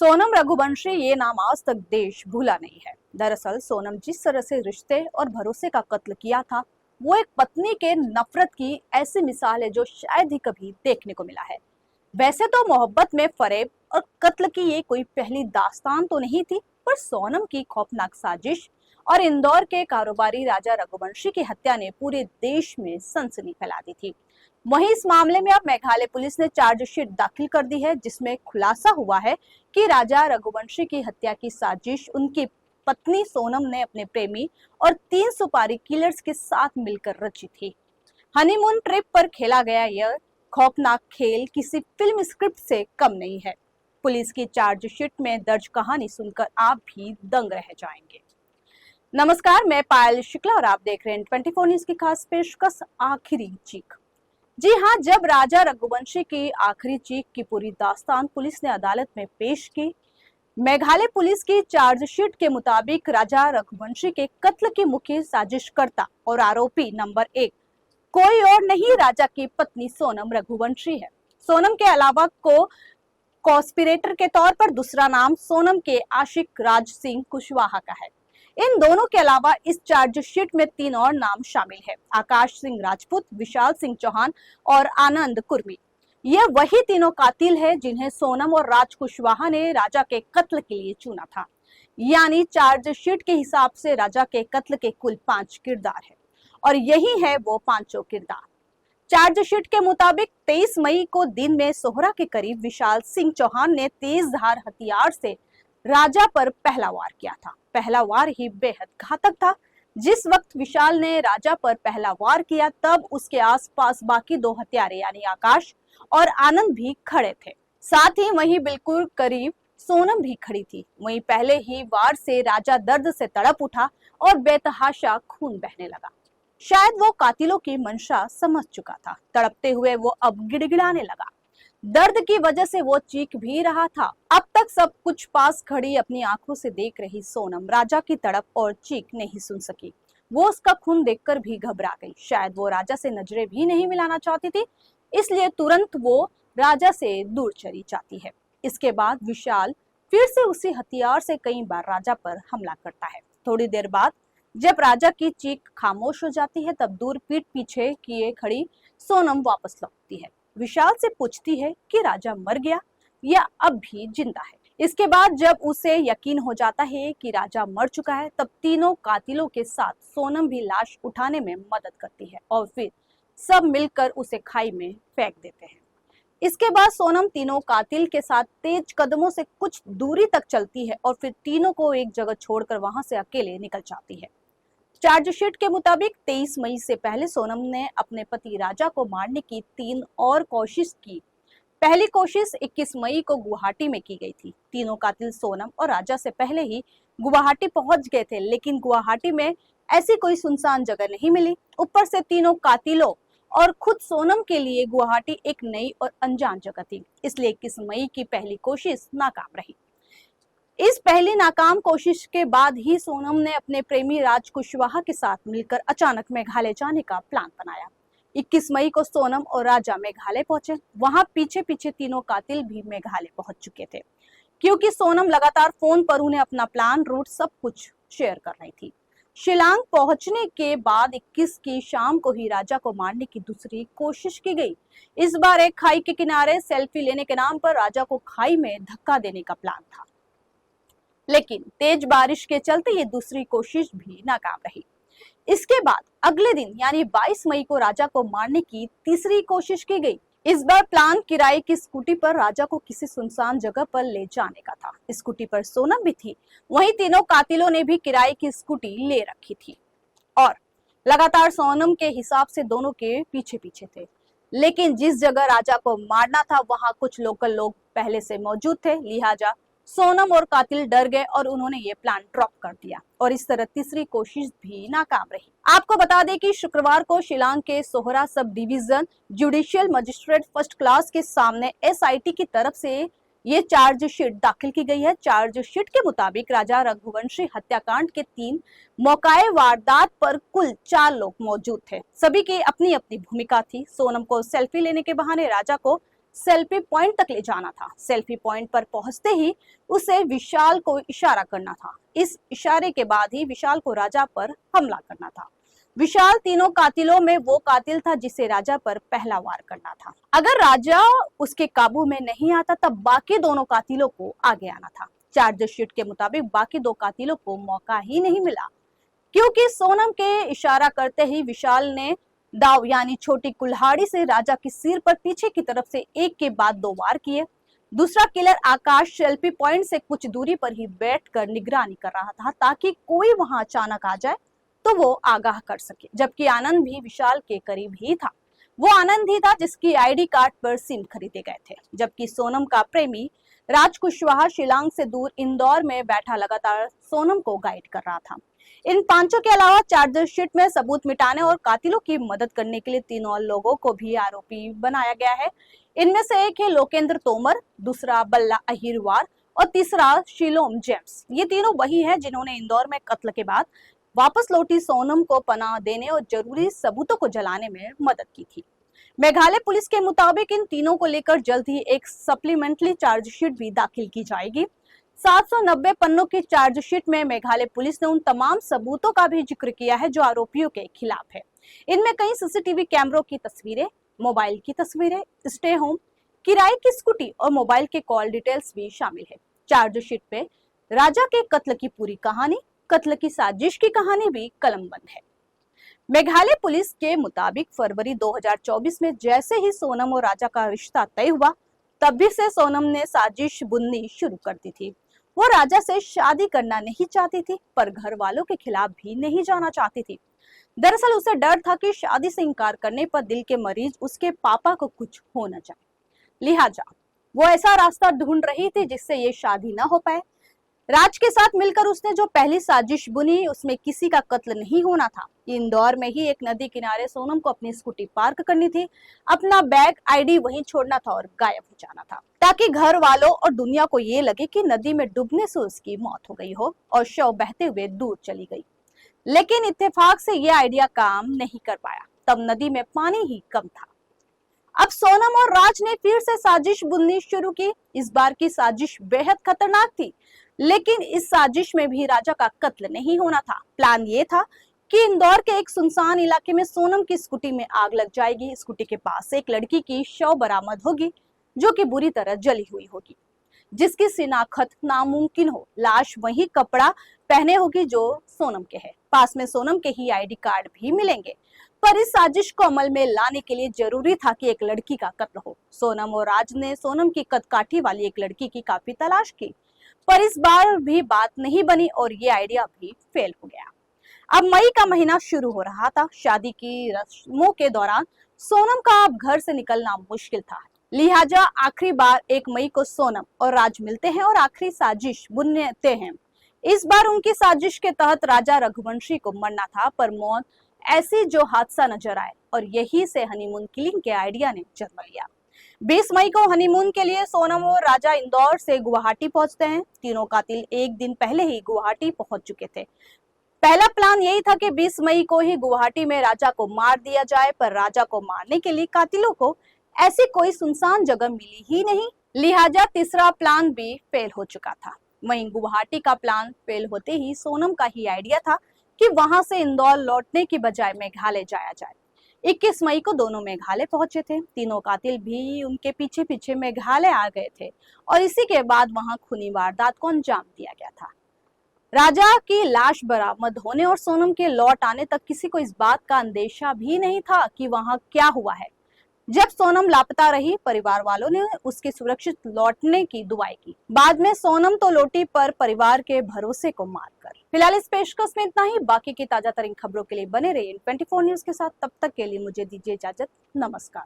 सोनम रघुवंशी ये नाम आज तक देश भूला नहीं है। दरअसल सोनम जिस तरह से रिश्ते और भरोसे का कत्ल किया था, वो एक पत्नी के नफरत की ऐसी मिसाल है जो शायद ही कभी देखने को मिला है। वैसे तो मोहब्बत में फरेब और कत्ल की ये कोई पहली दास्तान तो नहीं थी, पर सोनम की खौफनाक साजिश और इंदौर के कारोबारी राजा रघुवंशी की हत्या ने पूरे देश में सनसनी फैला दी थी। वहीं इस मामले में अब मेघालय पुलिस ने चार्जशीट दाखिल कर दी है, जिसमें खुलासा हुआ है कि राजा रघुवंशी की हत्या की साजिश उनकी पत्नी सोनम ने अपने प्रेमी और 3 सुपारी किलर्स के साथ मिलकर रची थी। हनीमून ट्रिप पर खेला गया यह खौफनाक खेल किसी फिल्म स्क्रिप्ट से कम नहीं है। पुलिस की चार्जशीट में दर्ज कहानी सुनकर आप भी दंग रह जाएंगे। नमस्कार, मैं पायल शुक्ला और आप देख रहे हैं 24 न्यूज की खास पेशकश आखिरी चीख। जी हाँ, जब राजा रघुवंशी की आखिरी चीख की पूरी दास्तान पुलिस ने अदालत में पेश की। मेघालय पुलिस की चार्जशीट के मुताबिक राजा रघुवंशी के कत्ल की मुख्य साजिशकर्ता और आरोपी नंबर 1 कोई और नहीं, राजा की पत्नी सोनम रघुवंशी है। सोनम के अलावा कॉन्स्पिरेटर के तौर पर दूसरा नाम सोनम के आशिक राज सिंह कुशवाहा का है। इन दोनों के अलावा इस चार्जशीट में 3 और नाम शामिल है: आकाश सिंह राजपूत, विशाल सिंह चौहान और आनंद कुर्मी। ये वही तीनों कातिल है जिन्हें सोनम और राज कुशवाहा ने राजा के कत्ल के लिए चुना था। यानी चार्जशीट के हिसाब से राजा के कत्ल के कुल 5 किरदार है और यही है वो पांचों किरदार। चार्जशीट के मुताबिक 23 मई को दिन में सोहरा के करीब विशाल सिंह चौहान ने तेज धार हथियार से राजा पर पहला वार किया था। पहला वार ही बेहद घातक था। जिस वक्त विशाल ने राजा पर पहला वार किया, तब उसके आसपास बाकी 2 हत्यारे यानी आकाश और आनंद भी खड़े थे। साथ ही वहीं बिल्कुल करीब सोनम भी खड़ी थी। वहीं पहले ही वार से राजा दर्द से तड़प उठा और बेतहाशा खून बहने लगा। शायद वो कातिलों की मंशा समझ चुका था। तड़पते हुए वो अब गिड़गिड़ाने लगा। दर्द की वजह से वो चीख भी रहा था। अब तक सब कुछ पास खड़ी अपनी आंखों से देख रही सोनम राजा की तड़प और चीख नहीं सुन सकी। वो उसका खून देखकर भी घबरा गई। शायद वो राजा से नजरें भी नहीं मिलाना चाहती थी, इसलिए तुरंत वो राजा से दूर चली जाती है। इसके बाद विशाल फिर से उसी हथियार से कई बार राजा पर हमला करता है। थोड़ी देर बाद जब राजा की चीख खामोश हो जाती है, तब दूर पीठ पीछे किए खड़ी सोनम वापस लौटती है। विशाल से पूछती है कि राजा मर गया या अब भी जिंदा है। इसके बाद जब उसे यकीन हो जाता है कि राजा मर चुका है, तब तीनों कातिलों के साथ सोनम भी लाश उठाने में मदद करती है और फिर सब मिलकर उसे खाई में फेंक देते हैं। इसके बाद सोनम तीनों कातिल के साथ तेज कदमों से कुछ दूरी तक चलती है और फिर तीनों को एक जगह छोड़कर वहां से अकेले निकल जाती है। चार्जशीट के मुताबिक 23 मई से पहले सोनम ने अपने पति राजा को मारने की 3 और कोशिश की। पहली कोशिश 21 मई को गुवाहाटी में की गई थी। तीनों कातिल सोनम और राजा से पहले ही गुवाहाटी पहुंच गए थे, लेकिन गुवाहाटी में ऐसी कोई सुनसान जगह नहीं मिली। ऊपर से तीनों कातिलों और खुद सोनम के लिए गुवाहाटी एक नई और अनजान जगह थी, इसलिए 21 मई की पहली कोशिश नाकाम रही। इस पहली नाकाम कोशिश के बाद ही सोनम ने अपने प्रेमी राज कुशवाहा के साथ मिलकर अचानक मेघालय जाने का प्लान बनाया। 21 मई को सोनम और राजा मेघालय पहुंचे। वहां पीछे पीछे तीनों कातिल भी मेघालय पहुंच चुके थे, क्योंकि सोनम लगातार फोन पर उन्हें अपना प्लान, रूट सब कुछ शेयर कर रही थी। शिलांग पहुंचने के बाद 21 की शाम को ही राजा को मारने की दूसरी कोशिश की गई। इस बार एक खाई के किनारे सेल्फी लेने के नाम पर राजा को खाई में धक्का देने का प्लान था, लेकिन तेज बारिश के चलते ये दूसरी कोशिश भी नाकाम रही। इसके बाद अगले दिन यानी 22 मई को राजा को मारने की तीसरी कोशिश की गई। इस बार प्लान किराए की स्कूटी पर राजा को किसी सुनसान जगह पर ले जाने का था। स्कूटी पर सोनम भी थी। वहीं तीनों कातिलों ने भी किराए की स्कूटी ले रखी थी और लगातार सोनम के हिसाब से दोनों के पीछे पीछे थे। लेकिन जिस जगह राजा को मारना था, वहां कुछ लोकल लोग पहले से मौजूद थे, लिहाजा सोनम और कातिल डर गए और उन्होंने ये प्लान ड्रॉप कर दिया और इस तरह तीसरी कोशिश भी नाकाम रही। आपको बता दें कि शुक्रवार को शिलांग के Sohra sub division judicial magistrate first class के सामने एसआईटी की तरफ से ये चार्जशीट दाखिल की गई है। चार्जशीट के मुताबिक राजा रघुवंशी हत्याकांड के 3 मौकाए वारदात पर कुल 4 लोग मौजूद थे। सभी की अपनी अपनी भूमिका थी। सोनम को सेल्फी लेने के बहाने राजा को सेल्फी पॉइंट तक ले जाना था। सेल्फी पॉइंट पर पहुंचते ही उसे विशाल को इशारा करना था। इस इशारे के बाद ही विशाल को राजा पर हमला करना था। विशाल तीनों कातिलों में वो कातिल था जिसे राजा पर पहला वार करना था। अगर राजा उसके काबू में नहीं आता तब बाकी दोनों कातिलों को आगे आना था। चार्जशीट के मुताबिक बाकी दो कातिलों को मौका ही नहीं मिला, क्योंकि सोनम के इशारा करते ही विशाल ने दाव यानी छोटी कुल्हाड़ी से राजा के सिर पर पीछे की तरफ से एक के बाद दो वार किए। दूसरा किलर आकाश सेल्फी पॉइंट से कुछ दूरी पर ही बैठकर निगरानी कर रहा था ताकि कोई वहां अचानक आ जाए तो वो आगाह कर सके। जबकि आनंद भी विशाल के करीब ही था। वो आनंद ही था जिसकी आईडी कार्ड पर सिम खरीदे गए थे। जबकि सोनम का प्रेमी राज कुशवाहा शिलांग से दूर इंदौर में बैठा लगातार सोनम को गाइड कर रहा था। इन पांचों के अलावा चार्जशीट में सबूत मिटाने और कातिलों की मदद करने के लिए तीनों और लोगों को भी आरोपी बनाया गया है। इनमें से एक है लोकेंद्र तोमर, दूसरा बल्ला अहिरवार और तीसरा शिलोम जेम्स। ये तीनों वही हैं जिन्होंने इंदौर में कत्ल के बाद वापस लौटी सोनम को पनाह देने और जरूरी सबूतों को जलाने में मदद की थी। मेघालय पुलिस के मुताबिक इन तीनों को लेकर जल्द ही एक सप्लीमेंट्री चार्जशीट भी दाखिल की जाएगी। 790 पन्नों की चार्जशीट में मेघालय पुलिस ने उन तमाम सबूतों का भी जिक्र किया है जो आरोपियों के खिलाफ है। इनमें कई सीसीटीवी कैमरों की तस्वीरें, मोबाइल की तस्वीरें, स्टे होम, किराए की स्कूटी और मोबाइल के कॉल डिटेल्स भी शामिल है। चार्जशीट पे राजा के कत्ल की पूरी कहानी, कत्ल की साजिश की कहानी भी कलमबंद है। मेघालय पुलिस के मुताबिक फरवरी 2024 में जैसे ही सोनम और राजा का रिश्ता तय हुआ तभी से सोनम ने साजिश बुननी शुरू कर दी थी। वो राजा से शादी करना नहीं चाहती थी पर घर वालों के खिलाफ भी नहीं जाना चाहती थी। दरअसल उसे डर था कि शादी से इनकार करने पर दिल के मरीज उसके पापा को कुछ हो न जाए, लिहाजा वो ऐसा रास्ता ढूंढ रही थी जिससे ये शादी न हो पाए। राज के साथ मिलकर उसने जो पहली साजिश बुनी उसमें किसी का कत्ल नहीं होना था। इंदौर में ही एक नदी किनारे सोनम को अपनी स्कूटी पार्क करनी थी, अपना बैग आईडी वहीं छोड़ना था और गायब हो जाना था ताकि घर वालों और दुनिया को ये लगे कि नदी में डूबने से उसकी मौत हो गई हो और शव बहते हुए दूर चली गई। लेकिन इत्तेफाक से ये आइडिया काम नहीं कर पाया। तब नदी में पानी ही कम था। अब सोनम और राज ने फिर से साजिश बुननी शुरू की। इस बार की साजिश बेहद खतरनाक थी, लेकिन इस साजिश में भी राजा का कत्ल नहीं होना था। प्लान ये था कि इंदौर के एक सुनसान इलाके में सोनम की स्कूटी में आग लग जाएगी। स्कूटी के पास एक लड़की की शव बरामद होगी जो कि बुरी तरह जली हुई होगी, जिसकी शिनाख्त नामुमकिन हो। लाश वही कपड़ा पहने होगी जो सोनम के है। पास में सोनम के ही आईडी कार्ड भी मिलेंगे। पर इस साजिश को अमल में लाने के लिए जरूरी था कि एक लड़की का कत्ल हो। सोनम और राज ने सोनम की कदकाठी वाली एक लड़की की काफी तलाश की, पर इस बार भी बात नहीं बनी और ये आइडिया भी फेल हो गया। अब मई का महीना शुरू हो रहा था। शादी की रस्मों के दौरान सोनम का अब घर से निकलना मुश्किल था, लिहाजा आखिरी बार 1 मई को सोनम और राज मिलते हैं और आखिरी साजिश बुनते हैं। इस बार उनकी साजिश के तहत राजा रघुवंशी को मरना था, पर मौत ऐसी जो हादसा नजर आए और यही से हनीमून किलिंग के आइडिया ने जन्म लिया। 20 मई को हनीमून के लिए सोनम और राजा इंदौर से गुवाहाटी पहुंचते हैं। तीनों कातिल एक दिन पहले ही गुवाहाटी पहुंच चुके थे। पहला प्लान यही था कि 20 मई को ही गुवाहाटी में राजा को मार दिया जाए, पर राजा को मारने के लिए कातिलों को ऐसी कोई सुनसान जगह मिली ही नहीं, लिहाजा तीसरा प्लान भी फेल हो चुका था। वहीं गुवाहाटी का प्लान फेल होते ही सोनम का ही आइडिया था कि वहां से इंदौर लौटने की बजाय मेघालय जाया जाए। 21 मई को दोनों मेघालय पहुंचे थे। तीनों कातिल भी उनके पीछे पीछे मेघालय आ गए थे और इसी के बाद वहां खूनी वारदात को अंजाम दिया गया था। राजा की लाश बरामद होने और सोनम के लौट आने तक किसी को इस बात का अंदेशा भी नहीं था कि वहां क्या हुआ है। जब सोनम लापता रही, परिवार वालों ने उसके सुरक्षित लौटने की दुआएं की। बाद में सोनम तो लौटी, पर परिवार के भरोसे को मारकर। फिलहाल इस पेशकश में इतना ही। बाकी की ताजा तरीन खबरों के लिए बने रहिए 24 न्यूज के साथ। तब तक के लिए मुझे दीजिए इजाजत। नमस्कार।